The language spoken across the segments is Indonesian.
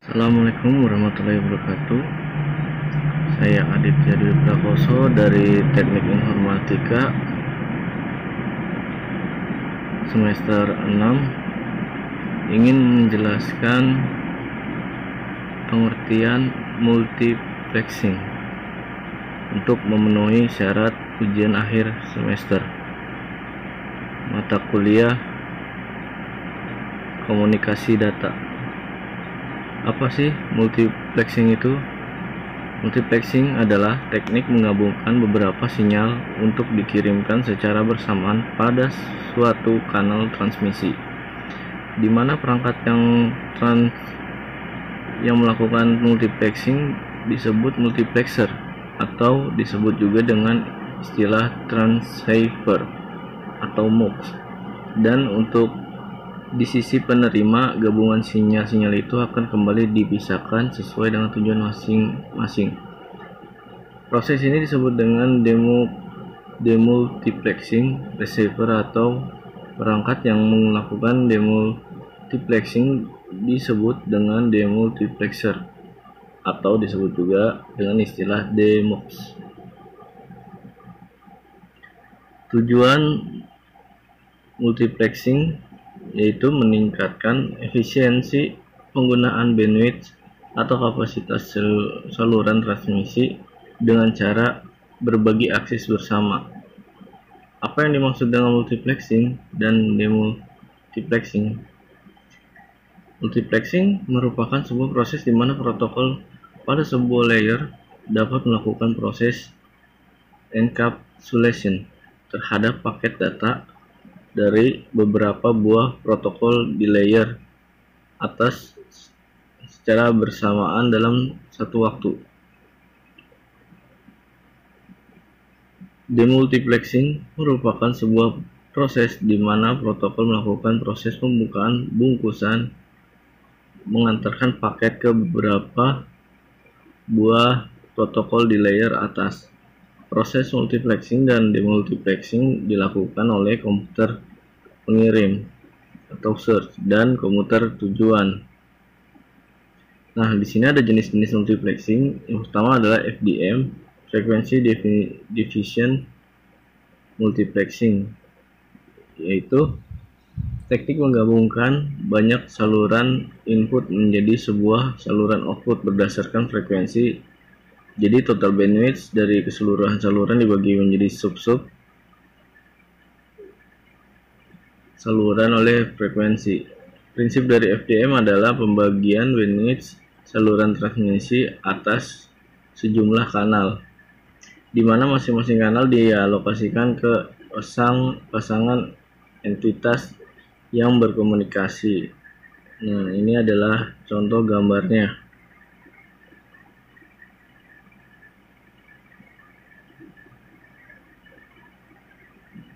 Assalamualaikum warahmatullahi wabarakatuh. Saya Aditya Dwi Prakoso dari Teknik Informatika semester 6 ingin menjelaskan pengertian multiplexing untuk memenuhi syarat ujian akhir semester mata kuliah komunikasi data. Apa sih multiplexing itu? Multiplexing adalah teknik menggabungkan beberapa sinyal untuk dikirimkan secara bersamaan pada suatu kanal transmisi, di mana perangkat yang melakukan multiplexing disebut multiplexer atau disebut juga dengan istilah transceiver atau MUX. Dan untuk di sisi penerima, gabungan sinyal-sinyal itu akan kembali dipisahkan sesuai dengan tujuan masing-masing. Proses ini disebut dengan demultiplexing receiver, atau perangkat yang melakukan demultiplexing disebut dengan demultiplexer atau disebut juga dengan istilah DMUX. Tujuan multiplexing yaitu meningkatkan efisiensi penggunaan bandwidth atau kapasitas saluran transmisi dengan cara berbagi akses bersama. Apa yang dimaksud dengan multiplexing dan demultiplexing? Multiplexing merupakan sebuah proses di mana protokol pada sebuah layer dapat melakukan proses encapsulation terhadap paket data dari beberapa buah protokol di layer atas secara bersamaan dalam satu waktu. Demultiplexing merupakan sebuah proses di mana protokol melakukan proses pembukaan bungkusan mengantarkan paket ke beberapa buah protokol di layer atas. Proses multiplexing dan demultiplexing dilakukan oleh komputer pengirim atau source dan komputer tujuan. Nah, di sini ada jenis-jenis multiplexing. Yang pertama adalah FDM, Frequency Division Multiplexing, yaitu teknik menggabungkan banyak saluran input menjadi sebuah saluran output berdasarkan frekuensi. Jadi total bandwidth dari keseluruhan saluran dibagi menjadi sub-sub saluran oleh frekuensi. Prinsip dari FDM adalah pembagian bandwidth saluran transmisi atas sejumlah kanal, di mana masing-masing kanal dialokasikan ke pasangan entitas yang berkomunikasi. Nah, ini adalah contoh gambarnya.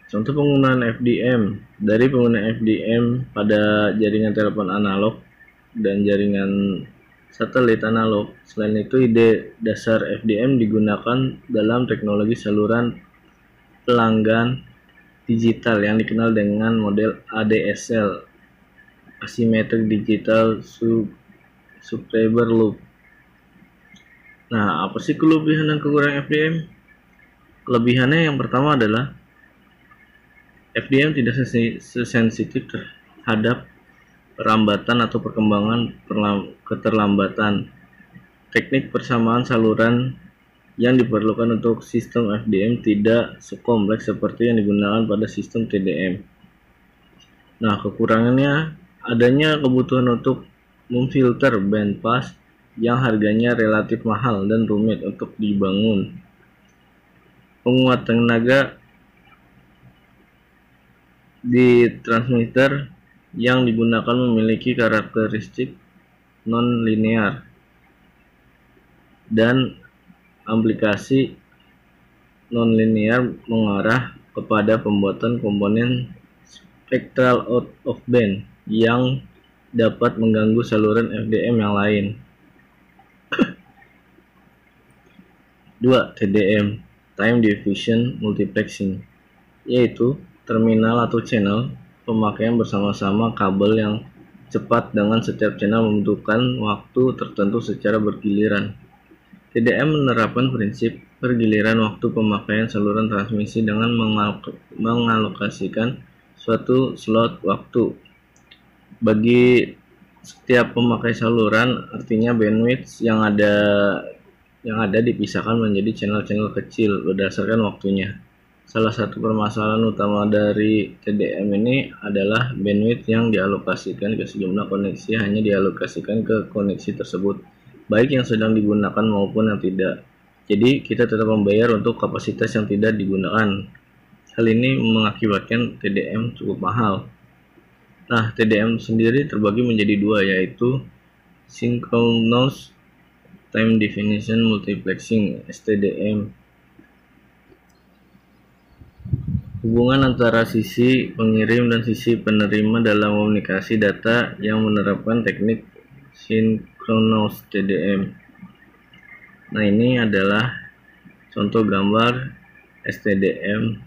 Contoh penggunaan FDM. Dari penggunaan FDM pada jaringan telepon analog dan jaringan satelit analog. Selain itu, ide dasar FDM digunakan dalam teknologi saluran pelanggan digital yang dikenal dengan model ADSL, Asymmetric Digital Subscriber Loop. Nah, apa sih kelebihan dan kekurangan FDM? Kelebihannya yang pertama adalah FDM tidak sensitif terhadap perlambatan atau perkembangan keterlambatan. Teknik persamaan saluran yang diperlukan untuk sistem FDM tidak sekompleks seperti yang digunakan pada sistem TDM. Nah, kekurangannya adanya kebutuhan untuk memfilter bandpass yang harganya relatif mahal dan rumit untuk dibangun. Penguatan tenaga di transmitter yang digunakan memiliki karakteristik non-linear, dan aplikasi non-linear mengarah kepada pembuatan komponen spectral out of band yang dapat mengganggu saluran FDM yang lain. 2. TDM, Time Division Multiplexing, yaitu terminal atau channel pemakaian bersama-sama kabel yang cepat dengan setiap channel membutuhkan waktu tertentu secara bergiliran. TDM menerapkan prinsip pergiliran waktu pemakaian saluran transmisi dengan mengalokasikan suatu slot waktu bagi setiap pemakai saluran, artinya bandwidth yang ada dipisahkan menjadi channel-channel kecil berdasarkan waktunya. Salah satu permasalahan utama dari TDM ini adalah bandwidth yang dialokasikan ke sejumlah koneksi hanya dialokasikan ke koneksi tersebut, baik yang sedang digunakan maupun yang tidak. Jadi kita tetap membayar untuk kapasitas yang tidak digunakan. Hal ini mengakibatkan TDM cukup mahal. Nah, TDM sendiri terbagi menjadi dua, yaitu Synchronous Time Definition Multiplexing (STDM). Hubungan antara sisi pengirim dan sisi penerima dalam komunikasi data yang menerapkan teknik Synchronous TDM. Nah, ini adalah contoh gambar STDM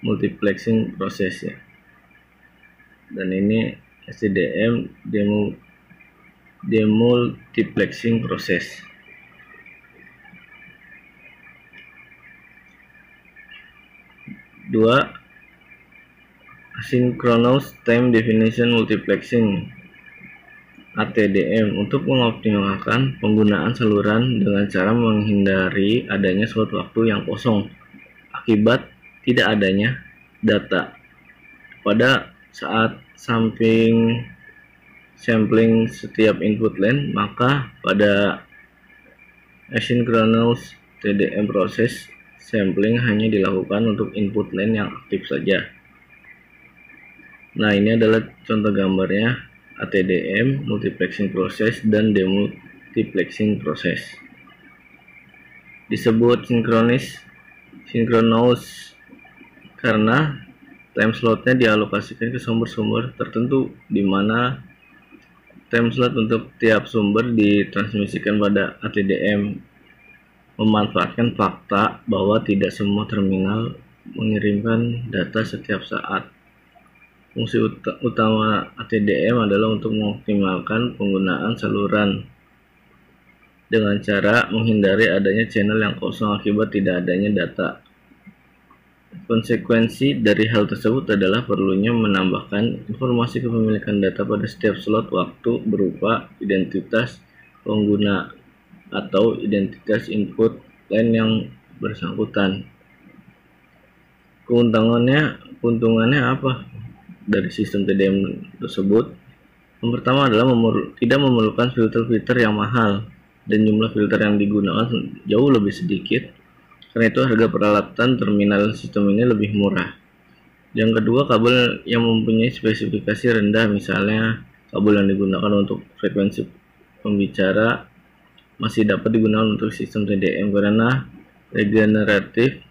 multiplexing proses ya. Dan ini STDM demultiplexing proses. Dua, Asynchronous Time Definition Multiplexing ATDM untuk mengoptimalkan penggunaan saluran dengan cara menghindari adanya suatu waktu yang kosong akibat tidak adanya data. Pada saat sampling setiap input line, maka pada asynchronous TDM proses sampling hanya dilakukan untuk input line yang aktif saja. Nah, ini adalah contoh gambarnya ATDM multiplexing proses dan demultiplexing proses. Disebut synchronous karena time slotnya dialokasikan ke sumber-sumber tertentu, di mana time slot untuk tiap sumber ditransmisikan pada ATDM, memanfaatkan fakta bahwa tidak semua terminal mengirimkan data setiap saat. Fungsi utama ATDM adalah untuk mengoptimalkan penggunaan saluran dengan cara menghindari adanya channel yang kosong akibat tidak adanya data. Konsekuensi dari hal tersebut adalah perlunya menambahkan informasi kepemilikan data pada setiap slot waktu berupa identitas pengguna atau identitas input line yang bersangkutan. Keuntungannya apa dari sistem TDM tersebut? Yang pertama adalah tidak memerlukan filter-filter yang mahal dan jumlah filter yang digunakan jauh lebih sedikit. Karena itu harga peralatan terminal sistem ini lebih murah. Yang kedua, kabel yang mempunyai spesifikasi rendah, misalnya kabel yang digunakan untuk frekuensi pembicara, masih dapat digunakan untuk sistem TDM karena regenerative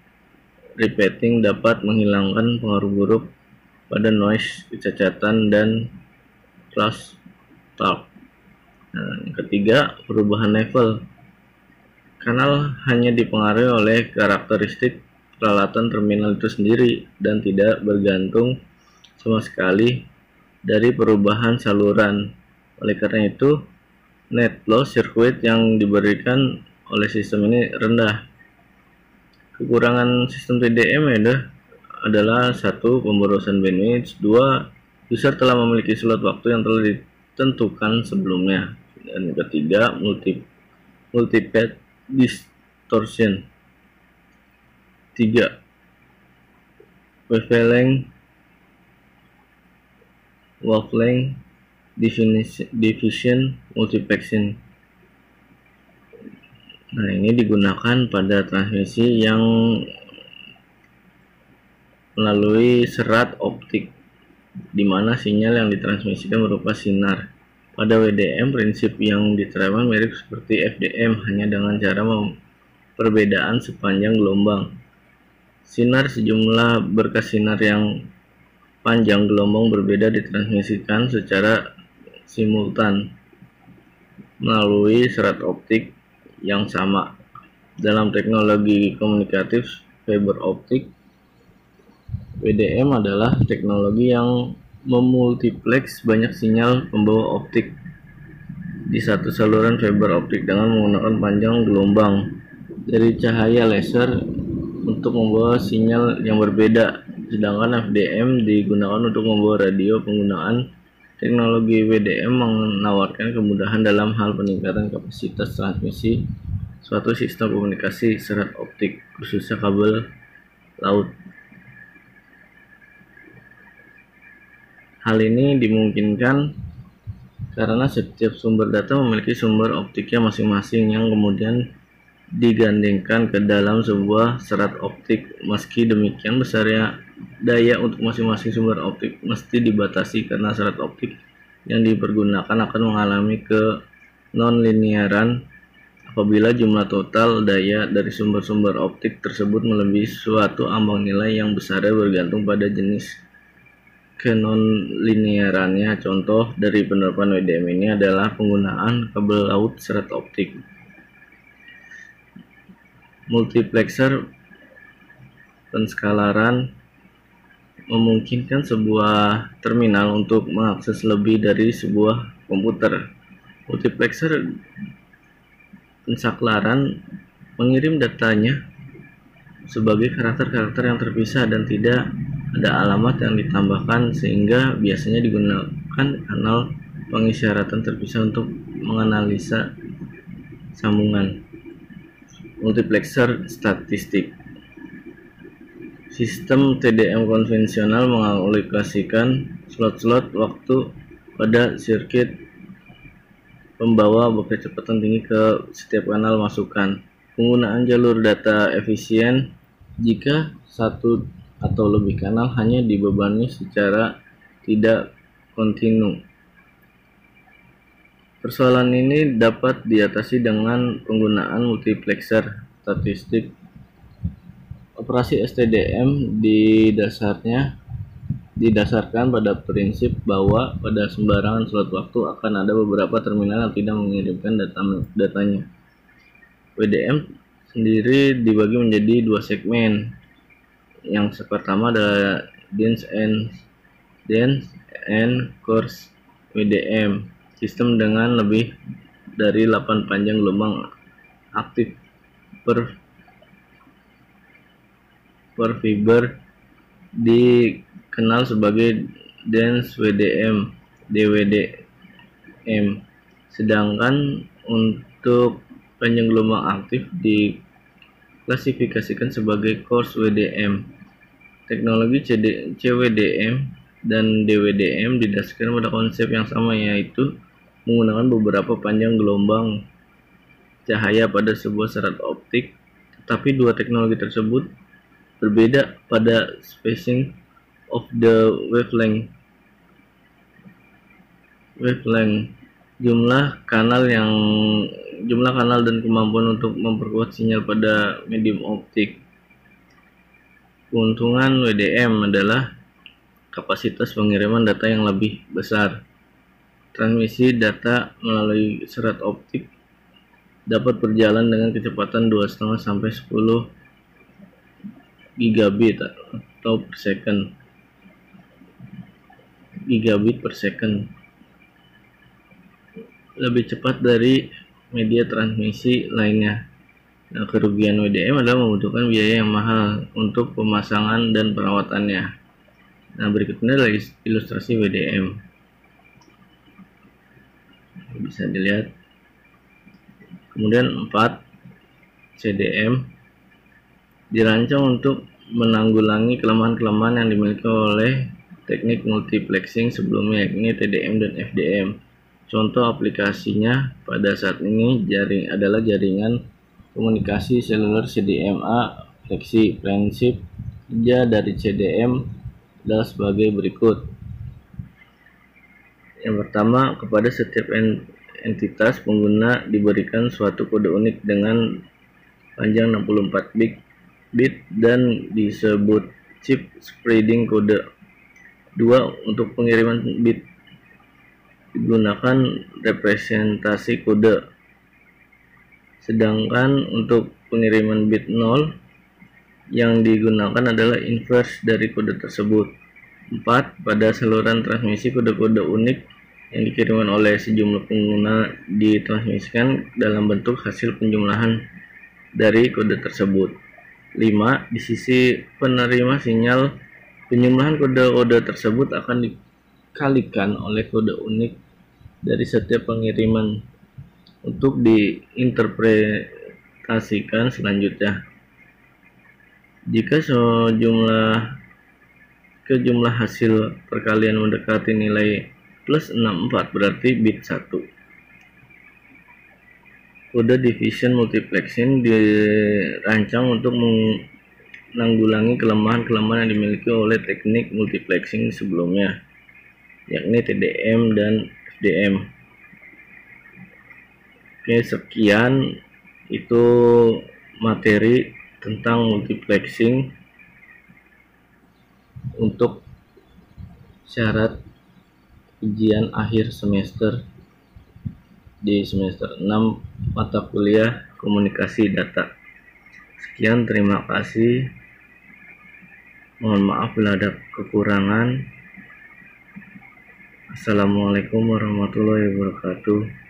repeating dapat menghilangkan pengaruh buruk pada noise, kecacatan, dan crosstalk. Nah, yang ketiga, perubahan level. Kanal hanya dipengaruhi oleh karakteristik peralatan terminal itu sendiri dan tidak bergantung sama sekali dari perubahan saluran. Oleh karena itu, net loss circuit yang diberikan oleh sistem ini rendah. Kekurangan sistem TDM adalah 1. Pemborosan bandwidth. 2. User telah memiliki slot waktu yang telah ditentukan sebelumnya. Dan yang ketiga, multipath distortion. 3. Wavelength diffusion multiplexing. Nah, ini digunakan pada transmisi yang melalui serat optik, di mana sinyal yang ditransmisikan berupa sinar. Pada WDM, prinsip yang diterapkan mirip seperti FDM, hanya dengan cara perbedaan sepanjang gelombang. Sejumlah berkas sinar yang panjang gelombang berbeda ditransmisikan secara simultan melalui serat optik yang sama. Dalam teknologi komunikatif fiber optik, WDM adalah teknologi yang memultiplex banyak sinyal pembawa optik di satu saluran fiber optik dengan menggunakan panjang gelombang dari cahaya laser untuk membawa sinyal yang berbeda, sedangkan FDM digunakan untuk membawa radio. Penggunaan teknologi WDM menawarkan kemudahan dalam hal peningkatan kapasitas transmisi suatu sistem komunikasi serat optik, khususnya kabel laut. Hal ini dimungkinkan karena setiap sumber data memiliki sumber optiknya masing-masing yang kemudian digandengkan ke dalam sebuah serat optik. Meski demikian, besarnya daya untuk masing-masing sumber optik mesti dibatasi karena serat optik yang dipergunakan akan mengalami ke non-linearan apabila jumlah total daya dari sumber-sumber optik tersebut melebihi suatu ambang nilai yang besarnya bergantung pada jenis kenonlinearannya. Contoh dari penerapan WDM ini adalah penggunaan kabel laut serat optik. Multiplexer penskalaran memungkinkan sebuah terminal untuk mengakses lebih dari sebuah komputer. Multiplexer pensaklaran mengirim datanya sebagai karakter-karakter yang terpisah dan tidak ada alamat yang ditambahkan, sehingga biasanya digunakan kanal pengisyaratan terpisah untuk menganalisa sambungan. Multiplexer statistik. Sistem TDM konvensional mengalokasikan slot-slot waktu pada sirkuit pembawa berkecepatan tinggi ke setiap kanal masukan. Penggunaan jalur data efisien jika satu atau lebih kanal hanya dibebani secara tidak kontinu. Persoalan ini dapat diatasi dengan penggunaan multiplexer statistik. Operasi STDM didasarkan pada prinsip bahwa pada sembarangan slot waktu akan ada beberapa terminal yang tidak mengirimkan datanya. WDM sendiri dibagi menjadi dua segmen. Yang pertama adalah dense and coarse WDM, sistem dengan lebih dari 8 panjang gelombang aktif per fiber dikenal sebagai dense WDM (DWDM). Sedangkan untuk panjang gelombang aktif diklasifikasikan sebagai coarse WDM. Teknologi CWDM dan DWDM didasarkan pada konsep yang sama, yaitu menggunakan beberapa panjang gelombang cahaya pada sebuah serat optik, tetapi dua teknologi tersebut berbeda pada spacing of the wavelength, jumlah kanal dan kemampuan untuk memperkuat sinyal pada medium optik. Keuntungan WDM adalah kapasitas pengiriman data yang lebih besar. Transmisi data melalui serat optik dapat berjalan dengan kecepatan 2,5 sampai 10 gigabit per second, lebih cepat dari media transmisi lainnya. Nah, kerugian WDM adalah membutuhkan biaya yang mahal untuk pemasangan dan perawatannya. Nah, berikutnya adalah ilustrasi WDM. Bisa dilihat. Kemudian 4, CDM dirancang untuk menanggulangi kelemahan-kelemahan yang dimiliki oleh teknik multiplexing sebelumnya, yakni TDM dan FDM. Contoh aplikasinya pada saat ini adalah jaringan komunikasi seluler CDMA fleksi. Prinsip kerja dari CDM adalah sebagai berikut. Yang pertama, kepada setiap entitas pengguna diberikan suatu kode unik dengan panjang 64 bit dan disebut chip spreading code. 2. Untuk pengiriman bit digunakan representasi kode, sedangkan untuk pengiriman bit 0 yang digunakan adalah inverse dari kode tersebut. 4. Pada saluran transmisi, kode-kode unik yang dikirimkan oleh sejumlah pengguna ditransmisikan dalam bentuk hasil penjumlahan dari kode tersebut. 5. Di sisi penerima sinyal, penjumlahan kode-kode tersebut akan dikalikan oleh kode unik dari setiap pengiriman untuk diinterpretasikan selanjutnya. Jika jumlah hasil perkalian mendekati nilai plus 64, berarti bit 1. Kode division multiplexing dirancang untuk menanggulangi kelemahan-kelemahan yang dimiliki oleh teknik multiplexing sebelumnya, yakni TDM dan FDM. Oke, sekian itu materi tentang multiplexing untuk syarat ujian akhir semester di semester 6 mata kuliah komunikasi data. Sekian, terima kasih. Mohon maaf bila ada kekurangan. Assalamualaikum warahmatullahi wabarakatuh.